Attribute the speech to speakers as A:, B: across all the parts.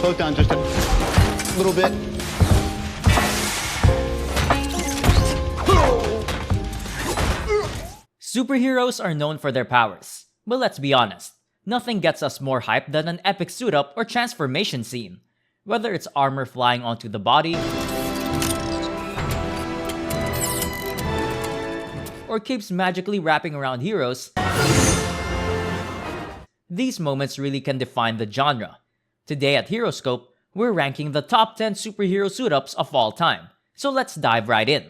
A: Slow it down just a little bit.
B: Superheroes are known for their powers, but let's be honest, nothing gets us more hyped than an epic suit-up or transformation scene. Whether it's armor flying onto the body, or capes magically wrapping around heroes, these moments really can define the genre. Today at HeroScope, we're ranking the top 10 superhero suit-ups of all time, so let's dive right in.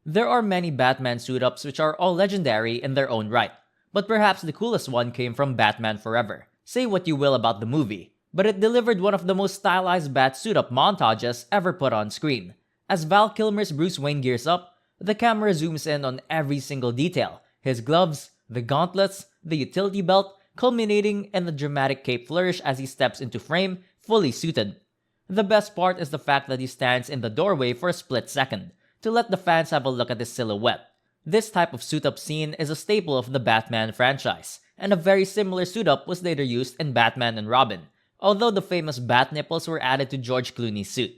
B: There are many Batman suit-ups which are all legendary in their own right, but perhaps the coolest one came from Batman Forever. Say what you will about the movie, but it delivered one of the most stylized Bat suit-up montages ever put on screen. As Val Kilmer's Bruce Wayne gears up, the camera zooms in on every single detail, his gloves, the gauntlets, the utility belt, culminating in the dramatic cape flourish as he steps into frame, fully suited. The best part is the fact that he stands in the doorway for a split second, to let the fans have a look at his silhouette. This type of suit-up scene is a staple of the Batman franchise, and a very similar suit-up was later used in Batman and Robin, although the famous bat nipples were added to George Clooney's suit.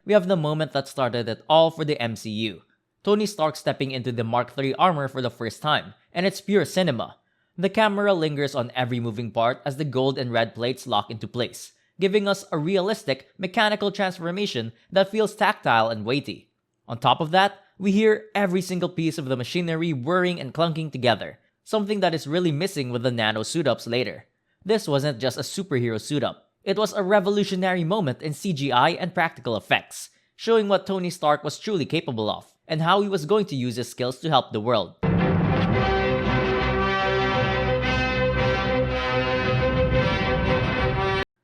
B: We have the moment that started it all for the MCU. Tony Stark stepping into the Mark III armor for the first time, and it's pure cinema. The camera lingers on every moving part as the gold and red plates lock into place, giving us a realistic, mechanical transformation that feels tactile and weighty. On top of that, we hear every single piece of the machinery whirring and clunking together, something that is really missing with the nano suit-ups later. This wasn't just a superhero suit-up, it was a revolutionary moment in CGI and practical effects, showing what Tony Stark was truly capable of, and how he was going to use his skills to help the world.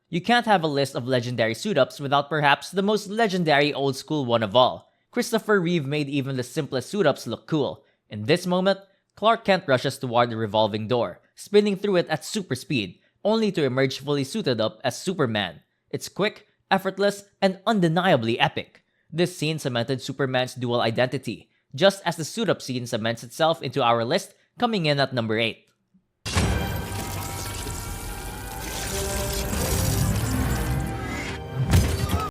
B: You can't have a list of legendary suit-ups without perhaps the most legendary old-school one of all. Christopher Reeve made even the simplest suit-ups look cool. In this moment, Clark Kent rushes toward the revolving door, spinning through it at super speed, only to emerge fully suited up as Superman. It's quick, effortless, and undeniably epic. This scene cemented Superman's dual identity, just as the suit-up scene cements itself into our list, coming in at number 8.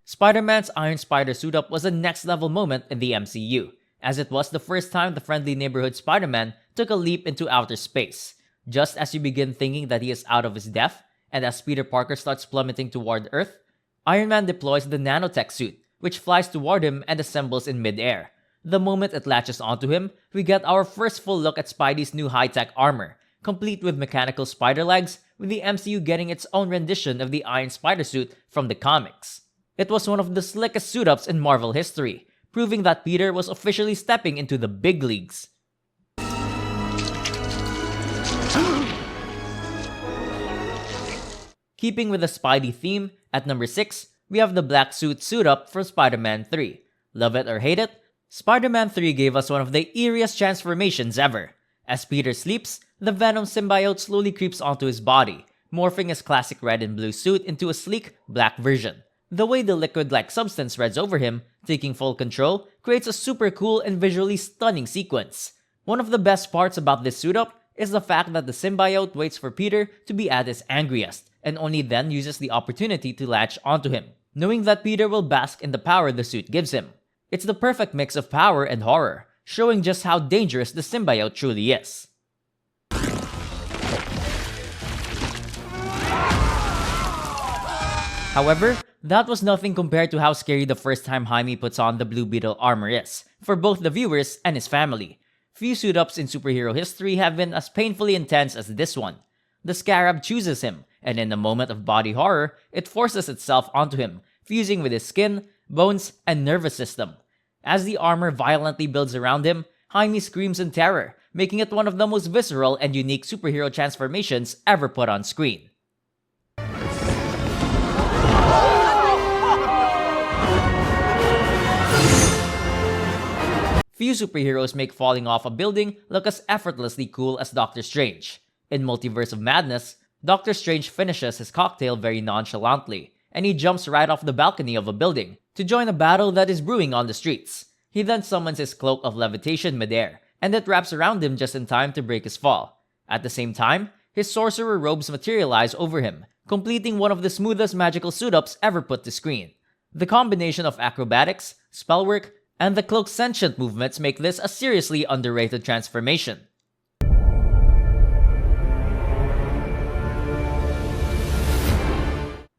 B: Spider-Man's Iron Spider suit-up was a next-level moment in the MCU, as it was the first time the friendly neighborhood Spider-Man took a leap into outer space. Just as you begin thinking that he is out of his depth, and as Peter Parker starts plummeting toward Earth, Iron Man deploys the nanotech suit, which flies toward him and assembles in mid-air. The moment it latches onto him, we get our first full look at Spidey's new high-tech armor, complete with mechanical spider legs, with the MCU getting its own rendition of the Iron Spider suit from the comics. It was one of the slickest suit-ups in Marvel history, proving that Peter was officially stepping into the big leagues. Keeping with the Spidey theme, at number 6, we have the black suit-up from Spider-Man 3. Love it or hate it, Spider-Man 3 gave us one of the eeriest transformations ever. As Peter sleeps, the Venom symbiote slowly creeps onto his body, morphing his classic red and blue suit into a sleek, black version. The way the liquid-like substance spreads over him, taking full control, creates a super cool and visually stunning sequence. One of the best parts about this suit-up is the fact that the symbiote waits for Peter to be at his angriest, and only then uses the opportunity to latch onto him, knowing that Peter will bask in the power the suit gives him. It's the perfect mix of power and horror, showing just how dangerous the symbiote truly is. However, that was nothing compared to how scary the first time Jaime puts on the Blue Beetle armor is, for both the viewers and his family. Few suit-ups in superhero history have been as painfully intense as this one. The Scarab chooses him, and in a moment of body horror, it forces itself onto him, fusing with his skin, bones, and nervous system. As the armor violently builds around him, Jaime screams in terror, making it one of the most visceral and unique superhero transformations ever put on screen. Few superheroes make falling off a building look as effortlessly cool as Doctor Strange. In Multiverse of Madness, Doctor Strange finishes his cocktail very nonchalantly, and he jumps right off the balcony of a building to join a battle that is brewing on the streets. He then summons his Cloak of Levitation midair, and it wraps around him just in time to break his fall. At the same time, his sorcerer robes materialize over him, completing one of the smoothest magical suit-ups ever put to screen. The combination of acrobatics, spellwork, and the Cloak's sentient movements make this a seriously underrated transformation.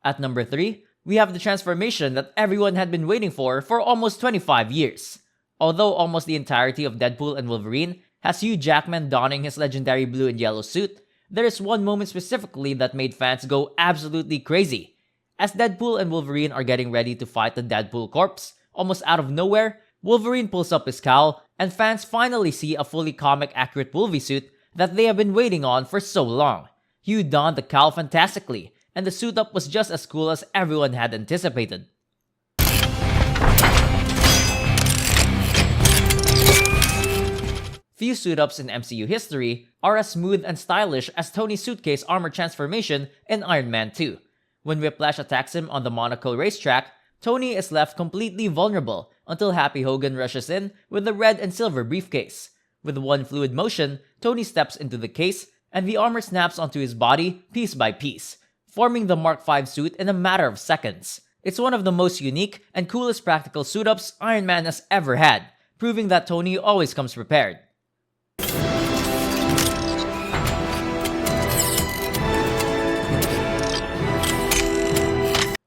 B: At number 3, we have the transformation that everyone had been waiting for almost 25 years. Although almost the entirety of Deadpool and Wolverine has Hugh Jackman donning his legendary blue and yellow suit, there is one moment specifically that made fans go absolutely crazy. As Deadpool and Wolverine are getting ready to fight the Deadpool corpse, almost out of nowhere, Wolverine pulls up his cowl, and fans finally see a fully comic-accurate Wolvie suit that they have been waiting on for so long. Hugh donned the cowl fantastically, and the suit-up was just as cool as everyone had anticipated. Few suit-ups in MCU history are as smooth and stylish as Tony's suitcase armor transformation in Iron Man 2. When Whiplash attacks him on the Monaco racetrack, Tony is left completely vulnerable until Happy Hogan rushes in with the red and silver briefcase. With one fluid motion, Tony steps into the case, and the armor snaps onto his body piece by piece, forming the Mark V suit in a matter of seconds. It's one of the most unique and coolest practical suit-ups Iron Man has ever had, proving that Tony always comes prepared.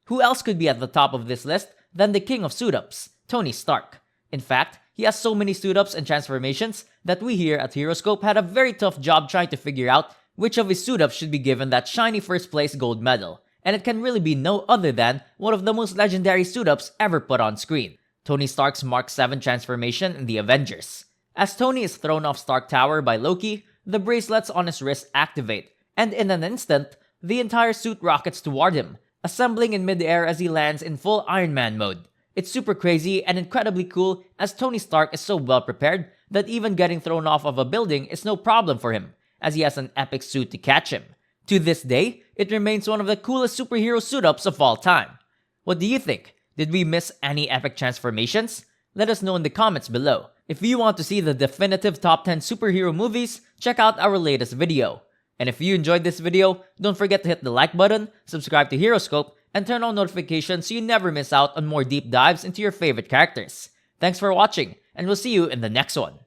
B: Who else could be at the top of this list than the king of suit-ups, Tony Stark? In fact, he has so many suit-ups and transformations that we here at HeroScope had a very tough job trying to figure out which of his suit-ups should be given that shiny first place gold medal, and it can really be no other than one of the most legendary suit-ups ever put on screen, Tony Stark's Mark VII transformation in the Avengers. As Tony is thrown off Stark Tower by Loki, the bracelets on his wrist activate, and in an instant, the entire suit rockets toward him, assembling in mid-air as he lands in full Iron Man mode. It's super crazy and incredibly cool as Tony Stark is so well prepared that even getting thrown off of a building is no problem for him, as he has an epic suit to catch him. To this day, it remains one of the coolest superhero suit-ups of all time. What do you think? Did we miss any epic transformations? Let us know in the comments below. If you want to see the definitive top 10 superhero movies, check out our latest video. And if you enjoyed this video, don't forget to hit the like button, subscribe to HeroScope, and turn on notifications so you never miss out on more deep dives into your favorite characters. Thanks for watching, and we'll see you in the next one.